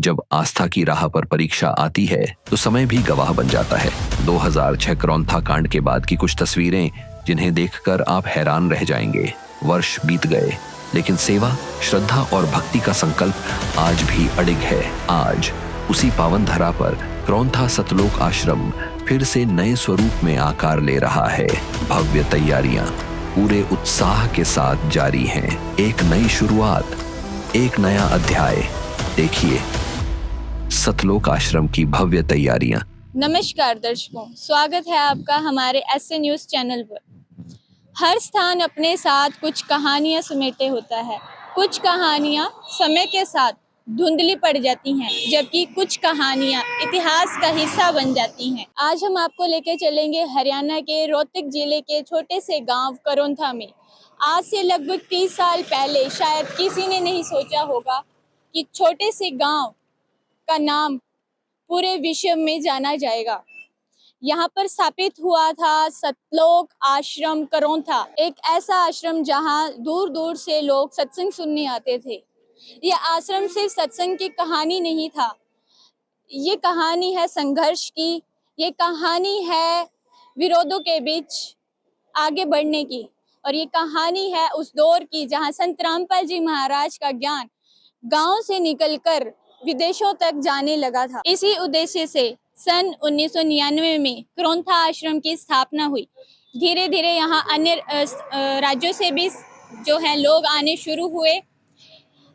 जब आस्था की राह पर परीक्षा आती है तो समय भी गवाह बन जाता है। 2006 क्रौंथा कांड के बाद की कुछ तस्वीरें जिन्हें देखकर आप हैरान रह जाएंगे। वर्ष बीत गए लेकिन सेवा, श्रद्धा और भक्ति का संकल्प आज भी अडिग है। आज उसी पावन धरा पर क्रौंथा सतलोक आश्रम फिर से नए स्वरूप में आकार ले रहा है। भव्य तैयारियां पूरे उत्साह के साथ जारी हैं। एक नई शुरुआत, एक नया अध्याय। देखिए सतलोक आश्रम की भव्य तैयारियां। नमस्कार दर्शकों, स्वागत है आपका हमारे एसए न्यूज चैनल पर। हर स्थान अपने साथ कुछ कहानियां समेटे होता है। कुछ कहानियां समय के साथ धुंधली पड़ जाती हैं, जबकि कुछ कहानियां इतिहास का हिस्सा बन जाती हैं। आज हम आपको लेकर चलेंगे हरियाणा के रोहतक जिले के छोटे से गांव क्रौंथा में। आज से लगभग 30 साल पहले शायद किसी ने नहीं सोचा होगा कि छोटे से गांव का नाम पूरे विश्व में जाना जाएगा। यहाँ पर स्थापित हुआ था सतलोक आश्रम क्रौंथा, एक ऐसा आश्रम जहाँ दूर दूर से लोग सत्संग सुनने आते थे। यह आश्रम सिर्फ सत्संग की कहानी नहीं था, ये कहानी है संघर्ष की, ये कहानी है विरोधों के बीच आगे बढ़ने की, और ये कहानी है उस दौर की जहाँ संत रामपाल जी महाराज का ज्ञान गांव से निकलकर विदेशों तक जाने लगा था। इसी उद्देश्य से सन 1999 में क्रौंथा आश्रम की स्थापना हुई। धीरे धीरे यहाँ अन्य राज्यों से भी जो है लोग आने शुरू हुए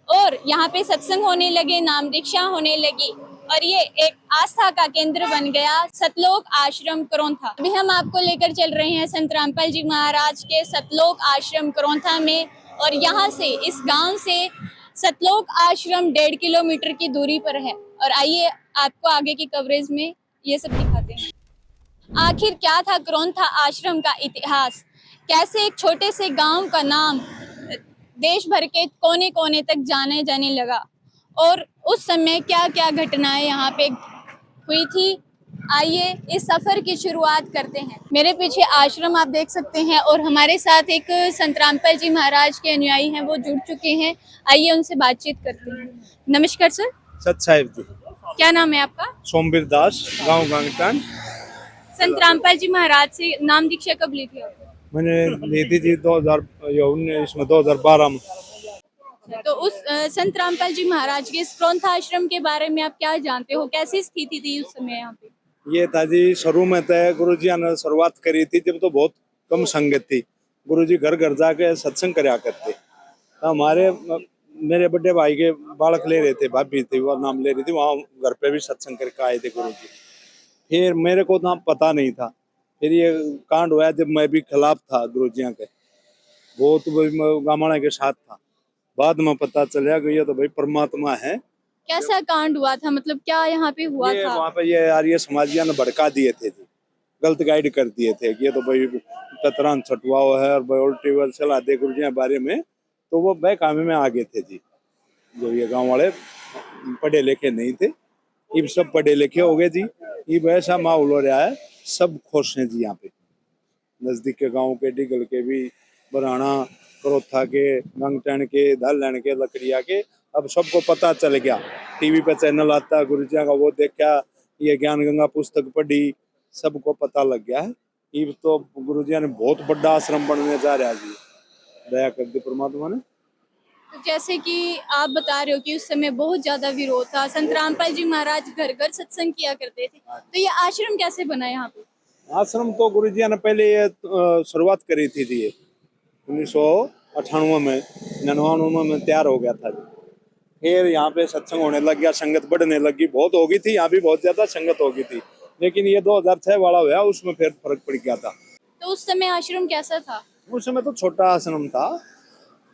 और यहाँ पे सत्संग होने लगे, नाम दीक्षा होने लगी, और ये एक आस्था का केंद्र बन गया सतलोक आश्रम क्रौंथा। अभी हम आपको लेकर चल रहे हैं संत रामपाल जी महाराज के सतलोक आश्रम क्रौंथा में, और यहाँ से इस गांव से सतलोक आश्रम 1.5 किलोमीटर की दूरी पर है। और आइए आपको आगे की कवरेज में ये सब दिखाते हैं। आखिर क्या था क्रौंथा आश्रम का इतिहास, कैसे एक छोटे से गांव का नाम देश भर के कोने कोने तक जाने लगा, और उस समय क्या क्या घटनाएं यहाँ पे हुई थी। आइए इस सफर की शुरुआत करते हैं। मेरे पीछे आश्रम आप देख सकते हैं, और हमारे साथ एक संत रामपाल जी महाराज के अनुयायी हैं, वो जुड़ चुके हैं। आइए उनसे बातचीत करते हैं। नमस्कार सर। सत साहिब जी। क्या नाम है आपका? सोमवीर दास, गांव गांगटान। संत रामपाल जी महाराज से नाम दीक्षा कब ली थी आपने? मैंने ली थी जी 2012 में। तो उस संत रामपाल जी महाराज के इस क्रौंथा आश्रम के बारे में आप क्या जानते हो, कैसी स्थिति थी उस समय यहाँ पे? ये था जी, शुरू में तो गुरुजी ने शुरुआत करी थी जब तो बहुत कम संगत थी। गुरुजी घर घर जाके सत्संग कराया करते। हमारे मेरे बड़े भाई के बालक ले रहे थे, भाभी थी वो नाम ले रही थी, वहाँ घर पे भी सत्संग करके आए थे गुरुजी। फिर मेरे को नाम पता नहीं था। फिर ये कांड हुआ जब मैं भी खिलाफ था गुरुजियों के, बहुत गामड़ा के साथ था। बाद में पता चला कि ये तो भाई परमात्मा है। कैसा कांड हुआ था, मतलब क्या यहाँ पे हुआ था? वहाँ पे ये आर्य समाजिया ने भड़का दिए थे जी, गलत गाइड कर दिए थे कि ये तो भाई कतरान छटवा हुआ है और भाई उल्टी वर चला दे गुरु जी बारे में। तो वो बहकामे में आ गए थे जी। जो ये गांव वाले पढ़े लिखे नहीं थे, ये सब पढ़े लिखे हो गए जी। ये वैसा माहौल हो रहा है, सब खुश हैं जी। यहाँ पे नजदीक के गाँव के, डिगल के भी, बराना, करोथा के, गंगटन के, धालन के, लकड़िया के, अब सबको पता चल गया। टीवी पे चैनल आता है गुरुजिया का, वो देखा, ये ज्ञान गंगा पुस्तक पढ़ी, सबको पता लग गया है। ये तो गुरुजिया ने बहुत बड़ा आश्रम बनने जा रहा है जी, दया कर दी परमात्मा ने। तो जैसे कि आप बता रहे हो कि उस समय बहुत ज्यादा विरोध था, संत रामपाल जी महाराज घर घर सत्संग किया करते थे, तो ये आश्रम कैसे बना यहाँ पे? आश्रम तो गुरुजिया ने पहले ये शुरुआत करी थी जी, 1998 में, 99 में तैयार हो गया था जी। फिर यहाँ पे सत्संग होने लग गया, संगत बढ़ने लगी, बहुत हो गई थी यहाँ भी, बहुत ज्यादा संगत हो गई थी। लेकिन ये 2006 वाला हुआ, उसमें फिर फर्क पड़ गया था। तो उस समय आश्रम कैसा था? उस समय तो छोटा आश्रम था,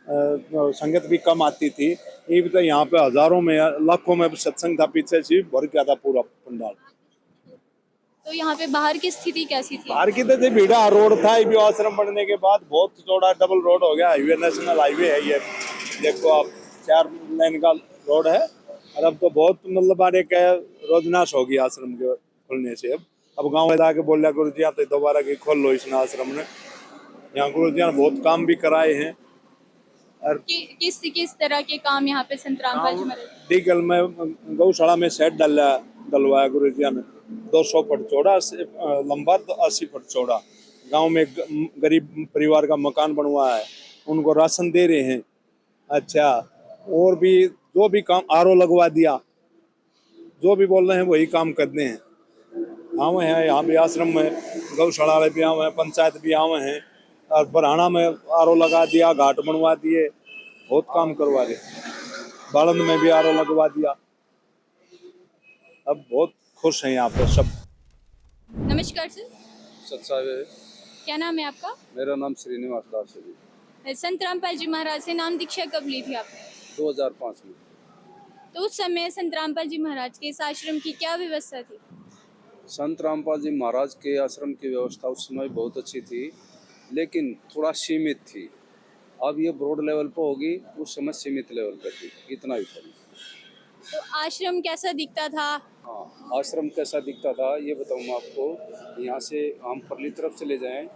संगत भी कम आती थी। ये भी तो यहाँ पे हजारों में, लाखों में सत्संग था, पीछे से भर गया था पूरा पंडाल। तो यहाँ पे बाहर की स्थिति कैसी थी? बाहर की तो भीड़ा रोड था, ये भी आश्रम बनने के बाद बहुत चौड़ा डबल रोड हो गया, हाईवे, नेशनल हाईवे है ये। देखो आप, 4 लेन का रोड है। और अब तो बहुत मतलब बारे का रोजनाश होगी आश्रम के खुलने से। अब गाँव में जाके बोल रहा गुरु जी आप तो दोबारा की खोल लो इस आश्रम ने। यहाँ गुरु जी ने बहुत काम भी कराए हैं। और किस किस तरह के काम यहाँ पे संत रामपाल जी महाराज? डीगल में गौशाला में शेड डलवाया गुरु जी ने, 200 फुट चौड़ा लंबा, 80 फुट चौड़ा। गांव में गरीब परिवार का मकान बनवाया है, उनको राशन दे रहे हैं। अच्छा, और भी जो भी काम, आरओ लगवा दिया, जो भी बोल रहे हैं वही काम करते हैं। आवे हैं यहाँ भी, आश्रम में गौशाला वाले भी आवे हैं, पंचायत भी आवे हैं, और बरहाना में आरओ लगा दिया, घाट बनवा दिए, बहुत काम करवा रहे। बालंद में भी आरओ लगवा दिया। अब बहुत खुश हैं यहाँ पे सब। नमस्कार सर, सत्सावे, क्या नाम है आपका? मेरा नाम श्रीनिवास दास है जी। संत रामपाल जी महाराज से नाम दीक्षा कब ली थी आपने? 2005 में। तो उस समय संत रामपाल जी महाराज के इस आश्रम की क्या व्यवस्था थी? संत रामपाल जी महाराज के आश्रम की व्यवस्था उस समय बहुत अच्छी थी, लेकिन थोड़ा सीमित थी। अब ये ब्रॉड लेवल पर होगी, उस समय सीमित लेवल पर थी, इतना ही था। तो आश्रम कैसा दिखता था? हाँ, आश्रम कैसा दिखता था ये बताऊँ आपको। यहाँ से हम परली तरफ चले जाएं,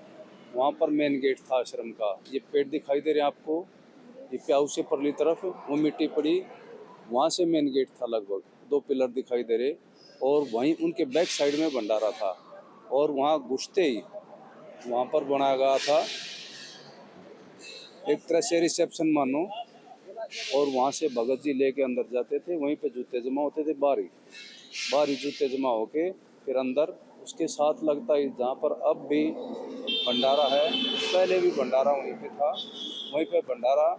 वहाँ पर मेन गेट था आश्रम का। ये पेड़ दिखाई दे रहे हैं आपको, ये प्याऊ से परली तरफ वो मिट्टी पड़ी, वहाँ से मेन गेट था। लगभग 2 पिलर दिखाई दे रहे, और वहीं उनके बैक साइड में भंडारा था। और वहाँ घुसते ही वहाँ पर बनाया गया था एक तरह से रिसेप्शन मानो, और वहाँ से भगत जी लेके अंदर जाते थे। वहीं पे जूते जमा होते थे, बारी जूते जमा होके फिर अंदर उसके साथ लगता है जहाँ पर अब भी भंडारा है, पहले भी भंडारा वहीं पे था। वहीं पे भंडारा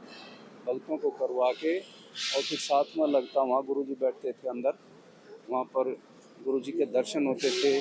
भक्तों को करवा के, और फिर साथ में लगता वहाँ गुरुजी बैठते थे अंदर। वहाँ पर गुरुजी के दर्शन होते थे,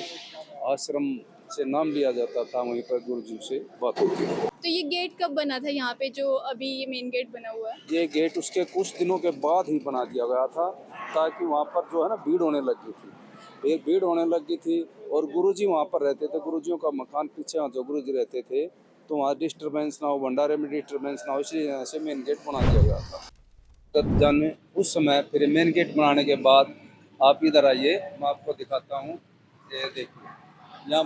आश्रम से नाम लिया जाता था, वहीं पर गुरुजी से बात होती थी। तो ये गेट कब बना था यहाँ पे, जो अभी ये मेन गेट बना हुआ है? ये गेट उसके कुछ दिनों के बाद ही बना दिया गया था, ताकि वहाँ पर जो है ना भीड़ होने लग गई थी। एक भीड़ होने लग गई थी, और गुरुजी वहाँ पर रहते थे। गुरुजियों का मकान पीछे जो गुरुजी रहते थे, तो वहाँ डिस्टर्बेंस ना हो, भंडारे में डिस्टर्बेंस ना हो, इसलिए यहाँ से मेन गेट बना दिया गया था। जाने उस समय फिर मेन गेट बनाने के बाद आप इधर आइए, मैं आपको दिखाता हूँ। ये देखिए, यहाँ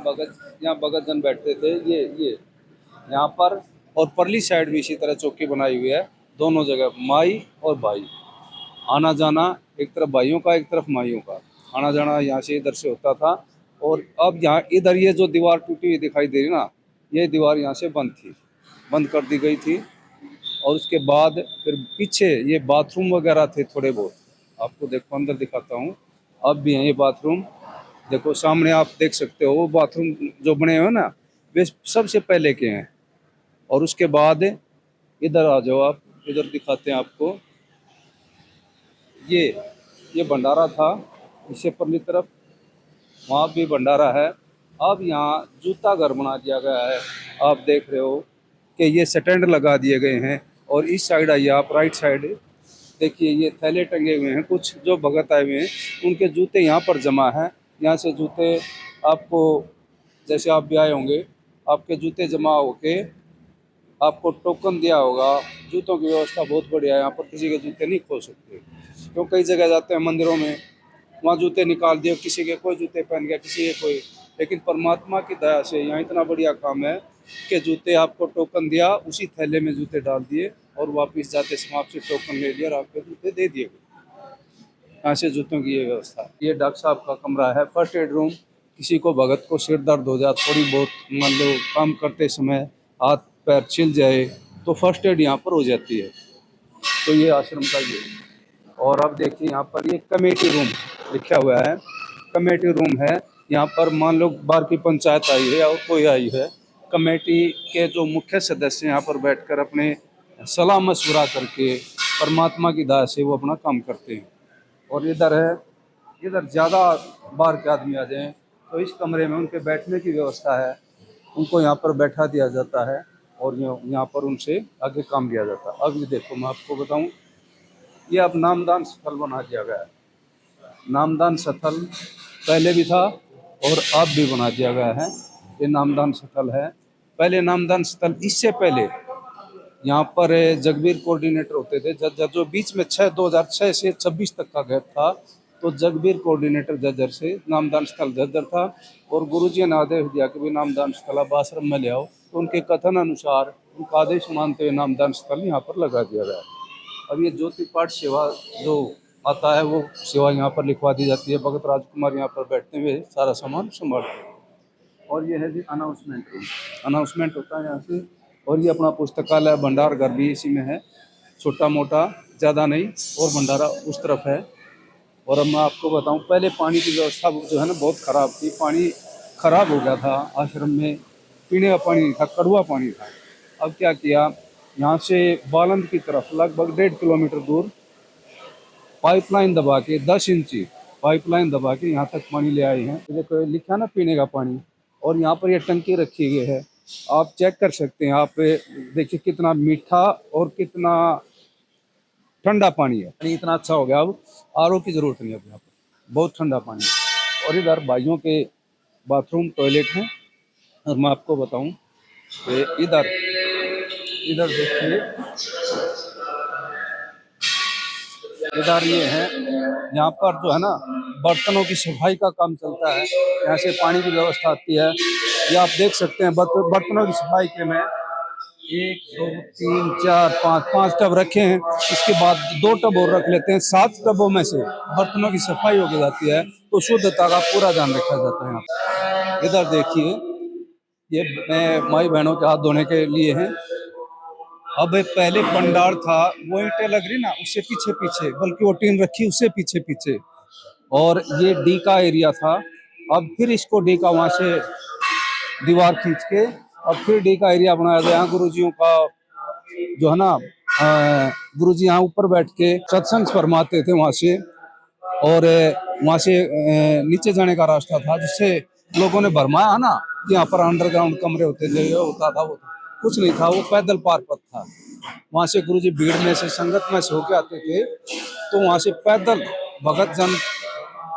भगत जन बैठते थे। ये यहाँ पर, और परली साइड भी इसी तरह चौकी बनाई हुई है। दोनों जगह माई और भाई, आना जाना, एक तरफ भाइयों का, एक तरफ माइयों का आना जाना यहाँ से इधर से होता था। और अब यहाँ इधर ये जो दीवार टूटी हुई दिखाई दे रही ना, ये दीवार यहाँ से बंद कर दी गई थी। और उसके बाद फिर पीछे ये बाथरूम वगैरह थे थोड़े बहुत, आपको देखो अंदर दिखाता हूँ। अब भी हैं ये बाथरूम, देखो सामने आप देख सकते हो। वो बाथरूम जो बने हुए ना, वे सबसे पहले के हैं। और उसके बाद इधर आ जाओ आप, इधर दिखाते हैं आपको। ये भंडारा था, इससे परली तरफ वहाँ भी भंडारा है। अब यहाँ जूता घर बना दिया गया है। आप देख रहे हो कि ये स्टैंड लगा दिए गए हैं। और इस साइड आइए आप, राइट साइड देखिए, ये थैले टंगे हुए हैं। कुछ जो भगत आए हुए हैं उनके जूते यहाँ पर जमा हैं। यहाँ से जूते आपको, जैसे आप भी आए होंगे, आपके जूते जमा होके आपको टोकन दिया होगा। जूतों की व्यवस्था बहुत बढ़िया है, यहाँ पर किसी के जूते नहीं खो सकते। क्यों, कई जगह जाते हैं मंदिरों में, वहाँ जूते निकाल दिए, किसी के कोई जूते पहन गया, किसी के कोई। लेकिन परमात्मा की दया से यहाँ इतना बढ़िया काम है कि जूते आपको टोकन दिया, उसी थैले में जूते डाल दिए, और वापस जाते समय आपसे टोकन ले लिया और आपके जूते दे दिए गए। यहाँ से जूतों की ये व्यवस्था है। ये डॉक्टर साहब का कमरा है, फर्स्ट एड रूम। किसी को भगत को सिर दर्द हो जाए, थोड़ी बहुत मान लो काम करते समय हाथ पैर छिल जाए, तो फर्स्ट एड यहाँ पर हो जाती है। तो ये आश्रम का ये। और अब देखिए यहाँ पर ये कमेटी रूम लिखा हुआ है, कमेटी रूम है। यहाँ पर मान लो बाहर की पंचायत आई है और कोई आई है, कमेटी के जो मुख्य सदस्य यहाँ पर बैठकर अपने सलाह मशवरा करके परमात्मा की दया से वो अपना काम करते हैं। और इधर है, इधर ज़्यादा बाहर के आदमी आ जाएं तो इस कमरे में उनके बैठने की व्यवस्था है। उनको यहाँ पर बैठा दिया जाता है, और यहाँ पर उनसे आगे काम लिया जाता है। अब ये देखो, मैं आपको बताऊँ, ये अब नामदान स्थल बना दिया गया है। नामदान स्थल पहले भी था और अब भी बना दिया गया है। ये नामदान स्थल है। पहले नामदान स्थल, इससे पहले यहाँ पर जगबीर कोऑर्डिनेटर होते थे। जो बीच में 2006 से 26 तक का गैप था, तो जगबीर कोऑर्डिनेटर जज्जर से नामदान स्थल जज्जर था। और गुरुजी ने आदेश दिया कि भाई नामदान स्थल अब आश्रम में ले आओ। तो उनके कथन अनुसार उनका आदेश मानते हुए नामदान स्थल यहाँ पर लगा दिया गया है। अब ये ज्योति पाठ सेवा जो आता है वो सेवा यहाँ पर लिखवा दी जाती है। भगत राजकुमार यहाँ पर बैठते हुए सारा सामान संभालते हैं। और ये है जी अनाउंसमेंट रूम, अनाउंसमेंट होता है यहाँ से। और ये अपना पुस्तकालय भंडार घर भी इसी में है, छोटा मोटा, ज़्यादा नहीं। और भंडारा उस तरफ है। और अब मैं आपको बताऊं, पहले पानी की व्यवस्था जो है ना बहुत ख़राब थी। पानी ख़राब हो गया था आश्रम में, पीने का पानी नहीं था, कड़वा पानी था। अब क्या किया, यहाँ से बालंद की तरफ लगभग 1.5 किलोमीटर दूर पाइपलाइन दबा के 10 इंची पाइपलाइन दबा के यहाँ तक पानी ले आए हैं। तो देखो लिखा ना पीने का पानी। और यहाँ पर ये टंकी रखी गई है, आप चेक कर सकते हैं। आप देखिए कितना मीठा और कितना ठंडा पानी है। पानी इतना अच्छा हो गया, अब आरओ की जरूरत नहीं है। अब यहाँ पर बहुत ठंडा पानी है। और इधर भाइयों के बाथरूम टॉयलेट हैं। और मैं आपको बताऊं कि इधर इधर देखिए, इधर ये है, यहाँ पर जो है ना बर्तनों की सफाई का काम चलता है। यहाँ से पानी की व्यवस्था आती है। ये आप देख सकते हैं बर्तनों की सफाई के में 1 2 3 4 5 टब रखे हैं। इसके बाद 2 टब और रख लेते हैं। 7 टबों में से बर्तनों की सफाई हो जाती है, तो शुद्धता का पूरा ध्यान रखा जाता है। यहाँ इधर देखिए, ये माई बहनों के हाथ धोने के लिए हैं। अब पहले पंडाल था, वो ईंटें लग रही ना उससे पीछे पीछे, बल्कि वो टीन रखी उससे पीछे पीछे। और ये डी का एरिया था। अब फिर इसको डी का वहां से दीवार खींच के अब फिर डी का एरिया बनाया गया। गुरुजियों का जो है ना, गुरुजी यहाँ ऊपर बैठ के सत्संग फरमाते थे वहां से। और वहां से नीचे जाने का रास्ता था, जिससे लोगों ने भरमाया ना कि यहाँ पर अंडरग्राउंड कमरे होते थे, ये होता था, वो कुछ नहीं था। वो पैदल पार पथ था। वहां से गुरुजी भीड़ में से, संगत में से होके आते थे, तो वहां से पैदल भगत जन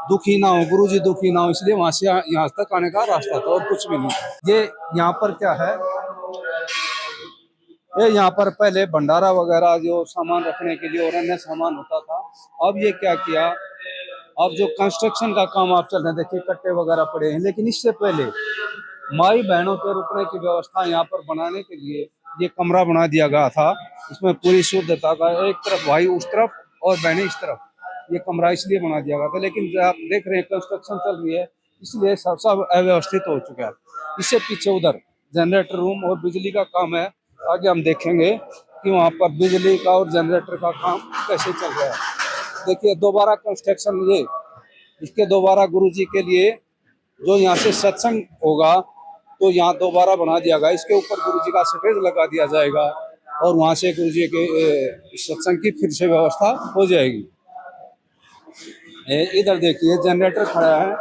दुखी ना हो, गुरुजी दुखी ना हो, इसलिए वहां से यहाँ तक आने का रास्ता था, और कुछ भी नहीं। ये यहाँ पर क्या है, ये यहाँ पर पहले भंडारा वगैरह जो सामान रखने के लिए और अन्य सामान होता था। अब ये क्या किया, अब जो कंस्ट्रक्शन का काम आप चल रहे हैं, देखिए कट्टे वगैरह पड़े हैं। लेकिन इससे पहले माई बहनों के रुकने की व्यवस्था यहाँ पर बनाने के लिए ये कमरा बना दिया गया था। इसमें पूरी शुद्धता का, एक तरफ भाई उस तरफ और बहनें इस तरफ, ये कमरा इसलिए बना दिया गया था। लेकिन आप देख रहे हैं कंस्ट्रक्शन चल रही है, इसलिए सब अव्यवस्थित हो चुका है। इससे पीछे उधर जनरेटर रूम और बिजली का काम है। आगे हम देखेंगे कि वहाँ पर बिजली का और जनरेटर का काम कैसे चल रहा है। देखिए दोबारा कंस्ट्रक्शन, ये इसके दोबारा गुरुजी के लिए जो यहाँ से सत्संग होगा तो यहाँ दोबारा बना दिया गया। इसके ऊपर गुरुजी का स्टेज लगा दिया जाएगा और वहाँ से गुरुजी के सत्संग की फिर से व्यवस्था हो जाएगी। इधर देखिए जनरेटर खड़ा है।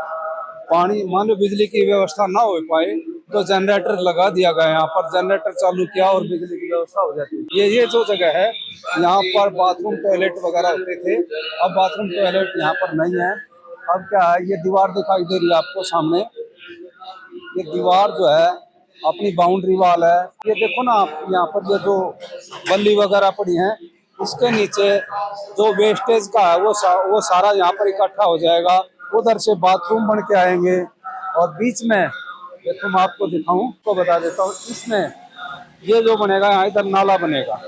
पानी, मान लो बिजली की व्यवस्था ना हो पाए तो जनरेटर लगा दिया गया। यहाँ पर जनरेटर चालू किया और बिजली की व्यवस्था हो जाती है। ये जो जगह है, यहाँ पर बाथरूम टॉयलेट वगैरह होते थे। अब बाथरूम टॉयलेट यहाँ पर नहीं है। अब क्या है, ये दीवार दिखाई दे रही है आपको सामने, ये दीवार जो है अपनी बाउंड्री वाल है। ये देखो ना आप, यहाँ पर ये जो बल्ली वगैरह पड़ी है, इसके नीचे जो वेस्टेज का है वो सारा यहाँ पर इकट्ठा हो जाएगा। उधर से बाथरूम बन के आएंगे। और बीच में देखो, मैं आपको दिखाऊं तो बता देता हूँ, इसमें ये जो बनेगा, यहाँ इधर नाला बनेगा।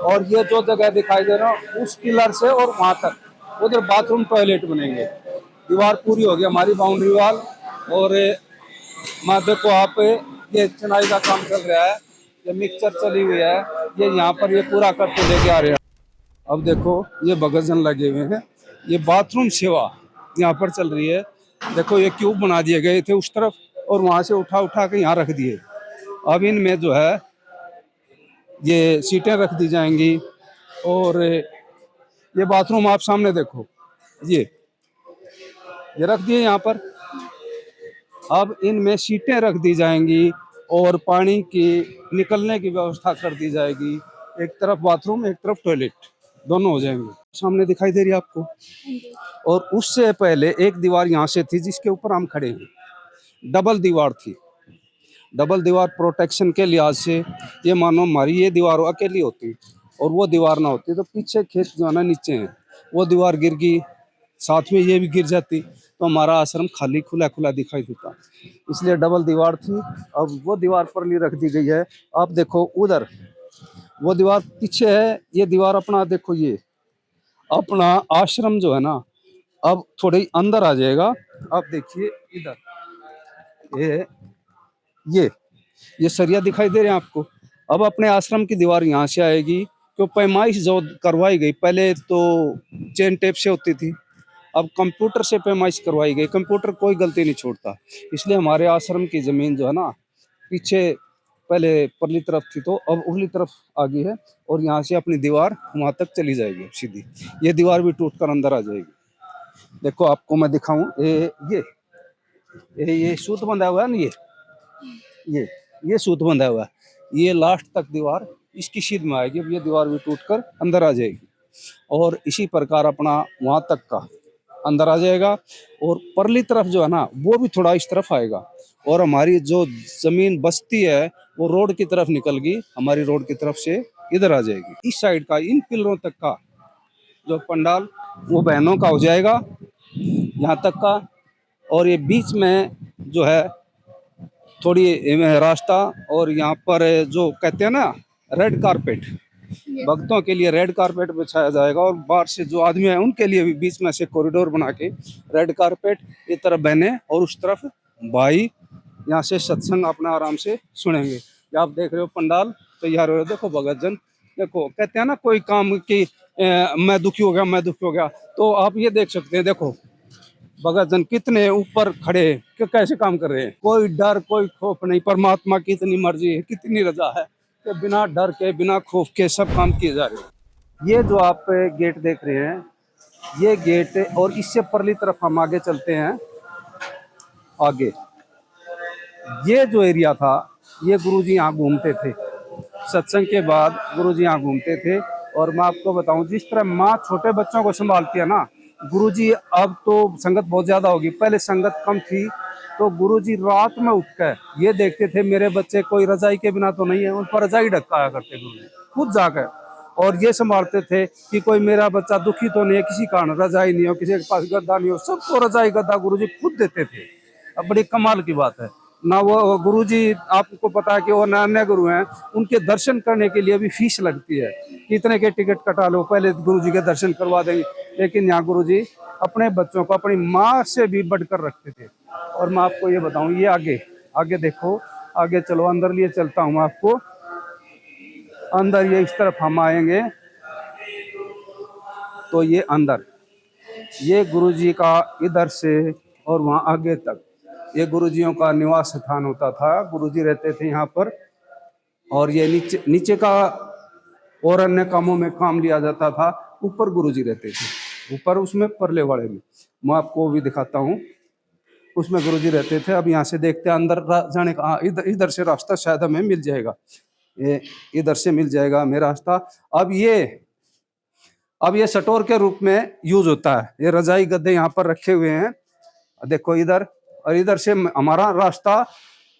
और ये जो जगह दिखाई दे रहा है उस पिलर से और वहां तक उधर बाथरूम टॉयलेट बनेंगे। दीवार पूरी होगी हमारी बाउंड्री वाल। और मैं देखो आप, ये चुनाई का काम चल रहा है, ये मिक्सचर चली हुई है, ये यहाँ पर ये पूरा करके लेके आ रहे हैं। अब देखो ये भगत जन लगे हुए हैं, ये बाथरूम सेवा यहाँ पर चल रही है। देखो ये क्यूब बना दिए गए थे उस तरफ और वहां से उठा के यहाँ रख दिए। अब इनमें जो है ये सीटें रख दी जाएंगी। और ये बाथरूम आप सामने देखो, ये रख दिए यहाँ पर। अब इनमें सीटें रख दी जाएंगी और पानी की निकलने की व्यवस्था कर दी जाएगी। एक तरफ बाथरूम, एक तरफ टॉयलेट, दोनों हो जाएंगे। सामने दिखाई दे रही है आपको। और उससे पहले एक दीवार यहाँ से थी जिसके ऊपर हम खड़े हैं, डबल दीवार थी। डबल दीवार प्रोटेक्शन के लिहाज से, ये मानो हमारी ये दीवार अकेली होती और वो दीवार ना होती तो पीछे खेत जो है ना नीचे है, वो दीवार गिर गई साथ में ये भी गिर जाती तो हमारा आश्रम खाली खुला खुला दिखाई देता। इसलिए डबल दीवार थी। अब वो दीवार पर नहीं रख दी गई है। आप देखो उधर वो दीवार पीछे है, ये दीवार अपना देखो, ये अपना आश्रम जो है ना अब थोड़े अंदर आ जाएगा। आप देखिए इधर ये ये सरिया दिखाई दे रहे हैं आपको। अब अपने आश्रम की दीवार यहाँ से आएगी, क्यों पैमाइश जो करवाई गई, पहले तो चेन टेप से होती थी, अब कंप्यूटर से पैमाइश करवाई गई। कंप्यूटर कोई गलती नहीं छोड़ता, इसलिए हमारे आश्रम की जमीन जो है ना पीछे पहले परली तरफ थी तो अब उरली तरफ आ गई है, और यहाँ से अपनी दीवार वहां तक चली जाएगी सीधी। ये दीवार भी टूटकर अंदर आ जाएगी। देखो आपको मैं दिखाऊं, ये सूत बंधा हुआ है ना, ये सूत बंधा हुआ है, ये लास्ट तक दीवार इसकी सीध में आएगी। अब ये दीवार भी टूटकर अंदर आ जाएगी, और इसी प्रकार अपना वहां तक का अंदर आ जाएगा। और परली तरफ जो है ना वो भी थोड़ा इस तरफ आएगा, और हमारी जो जमीन बस्ती है वो रोड की तरफ निकल गई, हमारी रोड की तरफ से इधर आ जाएगी। इस साइड का इन पिलरों तक का जो पंडाल वो बहनों का हो जाएगा यहाँ तक का। और ये बीच में जो है थोड़ी रास्ता, और यहाँ पर जो कहते हैं ना रेड कारपेट, भक्तों के लिए रेड कारपेट बिछाया जाएगा, और बाहर से जो आदमी है उनके लिए भी बीच में से कॉरिडोर बना के रेड कारपेट, ये तरफ बहने और उस तरफ भाई, यहाँ से सत्संग अपना आराम से सुनेंगे। ये आप देख रहे हो पंडाल तैयार हो रहे हो। देखो भगत जन, देखो कहते हैं ना कोई काम की मैं दुखी हो गया, मैं दुखी हो गया, तो आप ये देख सकते हैं। देखो भगत जन कितने ऊपर खड़े कि कैसे काम कर रहे हैं, कोई डर कोई खौफ नहीं। परमात्मा की इतनी मर्जी है, कितनी रजा है कि बिना डर के बिना खौफ के सब काम किए जा रहे हैं। ये जो आप गेट देख रहे हैं, ये गेट, और इससे परली तरफ हम आगे चलते हैं। आगे ये जो एरिया था, ये गुरुजी यहाँ घूमते थे, सत्संग के बाद गुरुजी यहाँ घूमते थे। और मैं आपको बताऊं, जिस तरह माँ छोटे बच्चों को संभालती है ना, गुरुजी, अब तो संगत बहुत ज्यादा होगी, पहले संगत कम थी, तो गुरुजी रात में उठकर ये देखते थे मेरे बच्चे कोई रजाई के बिना तो नहीं है, उन पर रजाई ढकाया करते गुरुजी खुद जाकर, और ये संभालते थे कि कोई मेरा बच्चा दुखी तो नहीं है, किसी कारण रजाई नहीं हो, किसी के पास गद्दा नहीं हो, सबको रजाई गद्दा गुरुजी खुद देते थे। अब बड़ी कमाल की बात है ना। वो गुरुजी, आपको पता है कि वो अन्य गुरु हैं, उनके दर्शन करने के लिए भी फीस लगती है, कितने के टिकट कटा लो, पहले गुरुजी के दर्शन करवा देंगे। लेकिन यहाँ गुरुजी अपने बच्चों को अपनी माँ से भी बढ़कर रखते थे। और मैं आपको ये बताऊं, ये आगे आगे देखो, आगे चलो, अंदर लिए चलता हूँ मैं आपको अंदर। ये इस तरफ हम आएंगे तो ये अंदर, ये गुरुजी का इधर से और वहाँ आगे तक ये गुरुजियों का निवास स्थान होता था। गुरुजी रहते थे यहाँ पर, और ये नीचे का और अन्य कामों में काम लिया जाता था। ऊपर गुरुजी रहते थे, ऊपर उसमें परले वाले में, मैं आपको भी दिखाता हूँ, उसमें गुरुजी रहते थे। अब यहाँ से देखते हैं अंदर जाने का, इधर से रास्ता शायद हमें मिल जाएगा, ये इधर से मिल जाएगा हमें रास्ता। अब ये सटोर के रूप में यूज होता है। ये रजाई गद्दे यहाँ पर रखे हुए हैं, देखो इधर, और इधर से हमारा रास्ता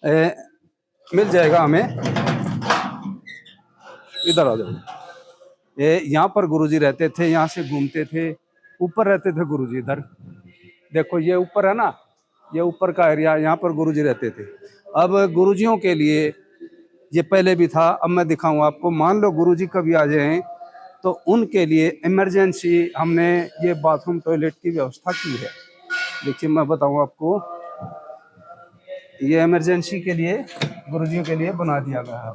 मिल जाएगा हमें। इधर आ जाओ। ये यहाँ पर गुरुजी रहते थे, यहाँ से घूमते थे, ऊपर रहते थे गुरुजी। इधर देखो, ये ऊपर है ना, ये ऊपर का एरिया, यहाँ पर गुरुजी रहते थे। अब गुरुजियों के लिए ये पहले भी था, अब मैं दिखाऊं आपको। मान लो गुरुजी कभी आ जाए तो उनके लिए इमरजेंसी हमने ये बाथरूम टॉयलेट की व्यवस्था की है। देखिए मैं बताऊं आपको, ये इमरजेंसी के लिए गुरुजियों के लिए बना दिया गया है।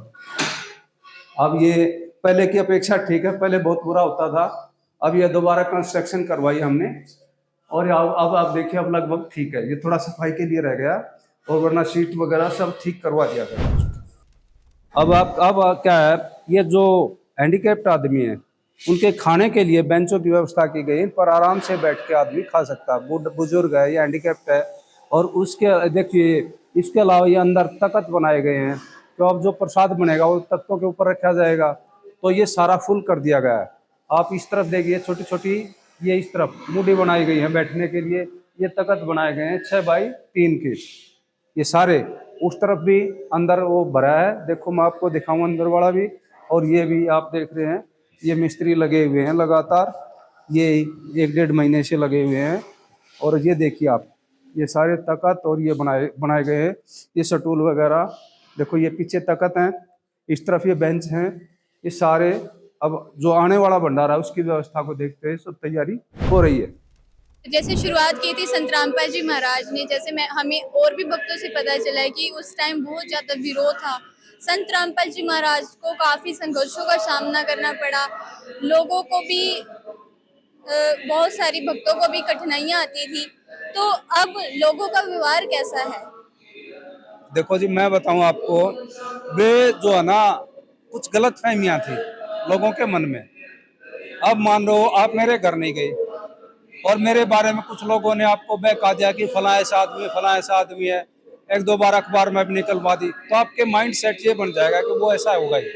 अब ये पहले की अपेक्षा ठीक है, पहले बहुत बुरा होता था, अब ये दोबारा कंस्ट्रक्शन करवाई हमने, और अब आप देखिए अब लगभग ठीक है। ये थोड़ा सफाई के लिए रह गया, और वरना सीट वगैरह सब ठीक करवा दिया गया। अब क्या है, ये जो हैंडीकैप्ड आदमी है उनके खाने के लिए बेंचों की व्यवस्था की गई, इन पर आराम से बैठ के आदमी खा सकता है। बुजुर्ग है, ये हैंडीकैप्ड है। और उसके देखिए, इसके अलावा ये अंदर तख्त बनाए गए हैं, तो अब जो प्रसाद बनेगा वो तख्तों के ऊपर रखा जाएगा। तो ये सारा फुल कर दिया गया है। आप इस तरफ देखिए, छोटी छोटी ये इस तरफ मूडी बनाई गई है बैठने के लिए। ये तख्त बनाए गए हैं 6 बाई 3 के, ये सारे। उस तरफ भी अंदर वो भरा है, देखो मैं आपको दिखाऊं अंदर वाला भी। और ये भी आप देख रहे हैं, ये मिस्त्री लगे हुए हैं लगातार। ये 1-1.5 महीने से लगे हुए हैं। और ये देखिए आप, ये सारे तख्त और ये बनाए बनाए गए हैं, ये स्टूल वगैरह देखो, ये पीछे तख्त हैं, इस तरफ ये बेंच हैं, ये सारे अब जो आने वाला भंडारा है उसकी व्यवस्था को देखते हैं सब तैयारी हो रही है। जैसे शुरुआत की थी संत रामपाल जी महाराज ने, जैसे मैं हमें और भी भक्तों से पता चला है कि उस टाइम बहुत ज़्यादा विरोध था। संत रामपाल जी महाराज को काफ़ी संघर्षों का सामना करना पड़ा, लोगों को भी बहुत सारी भक्तों को भी कठिनाइयाँ आती थी। तो अब लोगों का व्यवहार कैसा है? देखो जी, मैं बताऊं आपको, वे जो है ना, कुछ गलत फहमियाँ थी लोगों के मन में। अब मान लो आप मेरे घर नहीं गए और मेरे बारे में कुछ लोगों ने आपको बहका दिया कि फलां ऐसा आदमी है, फलां ऐसा आदमी है, 1-2 बार अखबार में भी निकलवा दी, तो आपके माइंड सेट ये बन जाएगा कि वो ऐसा होगा ही।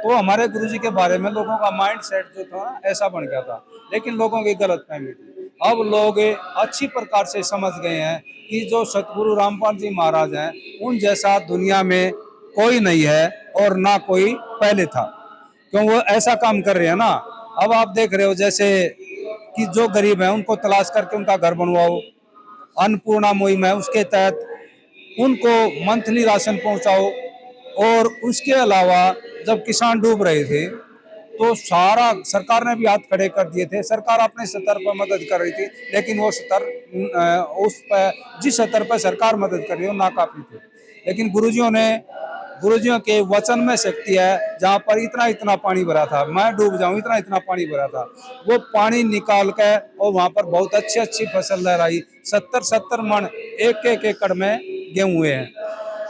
तो हमारे गुरुजी के बारे में लोगों का माइंड सेट जो था ना, ऐसा बन गया था, लेकिन लोगों की गलत फहमी थी। अब लोग अच्छी प्रकार से समझ गए हैं कि जो सतगुरु रामपाल जी महाराज हैं, उन जैसा दुनिया में कोई नहीं है और ना कोई पहले था, क्यों वो ऐसा काम कर रहे हैं ना। अब आप देख रहे हो जैसे कि जो गरीब हैं उनको तलाश करके उनका घर बनवाओ, अन्नपूर्णा मुहिम है उसके तहत उनको मंथली राशन पहुंचाओ। और उसके अलावा जब किसान डूब रहे थे तो सारा सरकार ने भी हाथ खड़े कर दिए थे, सरकार अपने स्तर पर मदद कर रही थी, लेकिन वो स्तर उस पर जिस स्तर पर सरकार मदद कर रही है वो नाकाफी थे। लेकिन गुरुजियों के वचन में शक्ति है। जहाँ पर इतना इतना पानी भरा था, मैं डूब जाऊं इतना इतना पानी भरा था, वो पानी निकाल कर और वहाँ पर बहुत अच्छी अच्छी फसल लहराई। 70-70 मन एक एकड़ में गेहूं हुए हैं।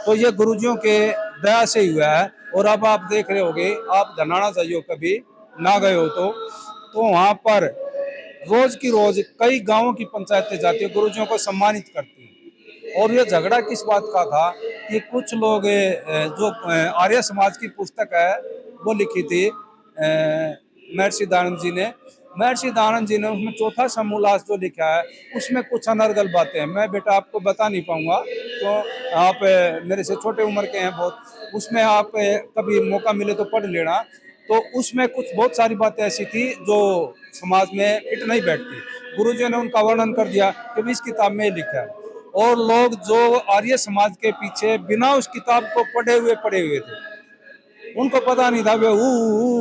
तो ये गुरुजियों के दया से हुआ है। और अब आप देख रहे होगे, आप धनाना जाइयो, कभी ना गए हो तो वहाँ पर रोज की रोज कई गांवों की पंचायतें जाती है, गुरुजियों को सम्मानित करती हैं। और ये झगड़ा किस बात का था कि कुछ लोग जो आर्य समाज की पुस्तक है वो लिखी थी महर्षि दयानंद जी ने। महर्षि दयानंद जी ने उसमें चौथा समूलास जो लिखा है उसमें कुछ अनर्गल बातें हैं, मैं बेटा आपको बता नहीं पाऊंगा, तो आप मेरे से छोटे उम्र के हैं बहुत, उसमें आप कभी मौका मिले तो पढ़ लेना। तो उसमें कुछ बहुत सारी बातें ऐसी थी जो समाज में फिट नहीं बैठती। गुरुजी ने उनका वर्णन कर दिया कि इस किताब में लिखा है। और लोग जो आर्य समाज के पीछे बिना उस किताब को पढ़े हुए थे, उनको पता नहीं था, वे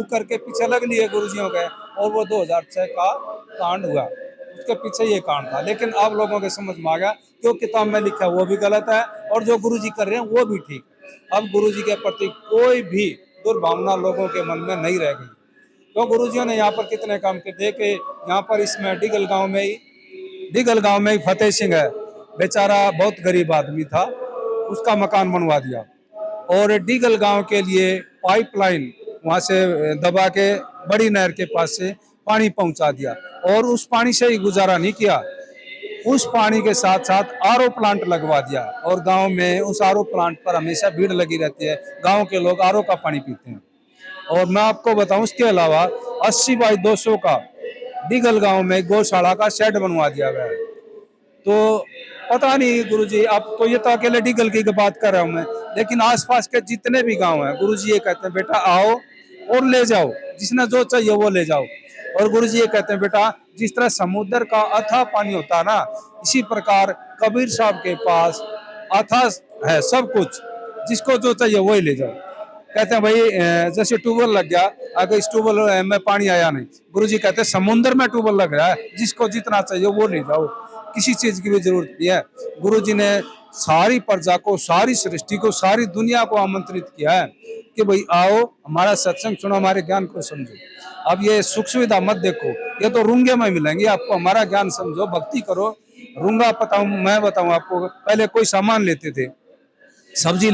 करके पीछे लग लिए गुरुजियों के, और वो 2006 का कांड हुआ, उसके पीछे ये कांड था। लेकिन अब लोगों के समझ में आ गया कि वो किताब में लिखा है वो भी गलत है और जो गुरुजी कर रहे हैं वो भी ठीक है। अब गुरुजी के प्रति कोई भी दुर्भावना लोगों के मन में नहीं रह गई। तो गुरुजियों ने यहाँ पर कितने काम के देखे। यहाँ पर इसमें डिगल गांव में ही फतेह सिंह है, बेचारा बहुत गरीब आदमी था, उसका मकान बनवा दिया। और डीगल गांव के लिए पाइपलाइन वहां से दबा के बड़ी नहर के पास से पानी पहुंचा दिया। और उस पानी से ही गुजारा नहीं किया, उस पानी के साथ साथ आरओ प्लांट लगवा दिया। और गांव में उस आरओ प्लांट पर हमेशा भीड़ लगी रहती है, गांव के लोग आरओ का पानी पीते हैं। और मैं आपको बताऊं, उसके अलावा 80x200 का डीगल गांव में गौशाला का शेड बनवा दिया गया है। तो पता नहीं गुरुजी, आप तो ये तो अकेले डीगल की बात कर रहा हूँ मैं, लेकिन आसपास के जितने भी गांव हैं गुरुजी ये कहते हैं बेटा आओ और ले जाओ, जिसने जो चाहिए वो ले जाओ। और गुरुजी ये कहते हैं बेटा जिस तरह समुद्र का अथाह पानी होता है ना, इसी प्रकार कबीर साहब के पास अथाह है सब कुछ, जिसको जो चाहिए वही ले जाओ। कहते हैं भाई जैसे ट्यूबवेल लग गया, अगर इस ट्यूबवेल में पानी आया नहीं, गुरुजी कहते हैं समुद्र में ट्यूबवेल लग रहा है, जिसको जितना चाहिए वो ले जाओ, किसी चीज की भी जरूरत नहीं है। गुरुजी ने सारी प्रजा को, सारी सृष्टि को, सारी दुनिया को आमंत्रित किया है कि भाई आओ हमारा सत्संग सुनो, हमारे ज्ञान को समझो। अब ये सुख सुविधा मत देखो, ये तो रुंगे में मिलेंगे आपको, हमारा ज्ञान समझो, भक्ति करो। रुंगा मैं बताऊं आपको, पहले कोई सामान लेते थे, सब्जी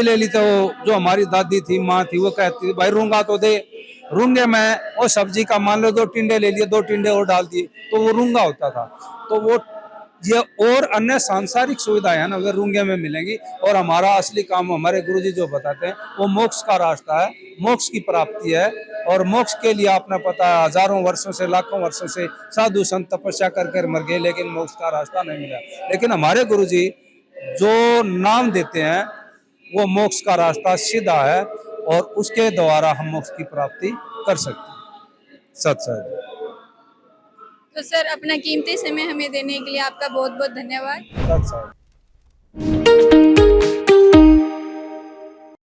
ले ली तो जो हमारी दादी थी, माँ थी, वो कहती थी भाई रूंगा तो दे। रूंगे में वो सब्जी का मान लो 2 टिंडे ले लिए, 2 टिंडे और डाल दिए तो वो रूंगा होता था। तो वो ये और अन्य सांसारिक सुविधाएं है ना, वो रूंगे में मिलेंगी। और हमारा असली काम हमारे गुरुजी जो बताते हैं वो मोक्ष का रास्ता है, मोक्ष की प्राप्ति है। और मोक्ष के लिए आपने पता है हजारों वर्षों से, लाखों वर्षों से साधु संत तपस्या करके मर गए, लेकिन मोक्ष का रास्ता नहीं मिला। लेकिन हमारे गुरुजी जो नाम देते हैं वो मोक्ष का रास्ता सीधा है, और उसके द्वारा हम मोक्ष की प्राप्ति कर सकते हैं। सत्संग। तो सर अपना कीमती समय हमें देने के लिए आपका बहुत बहुत धन्यवाद। साथ साथ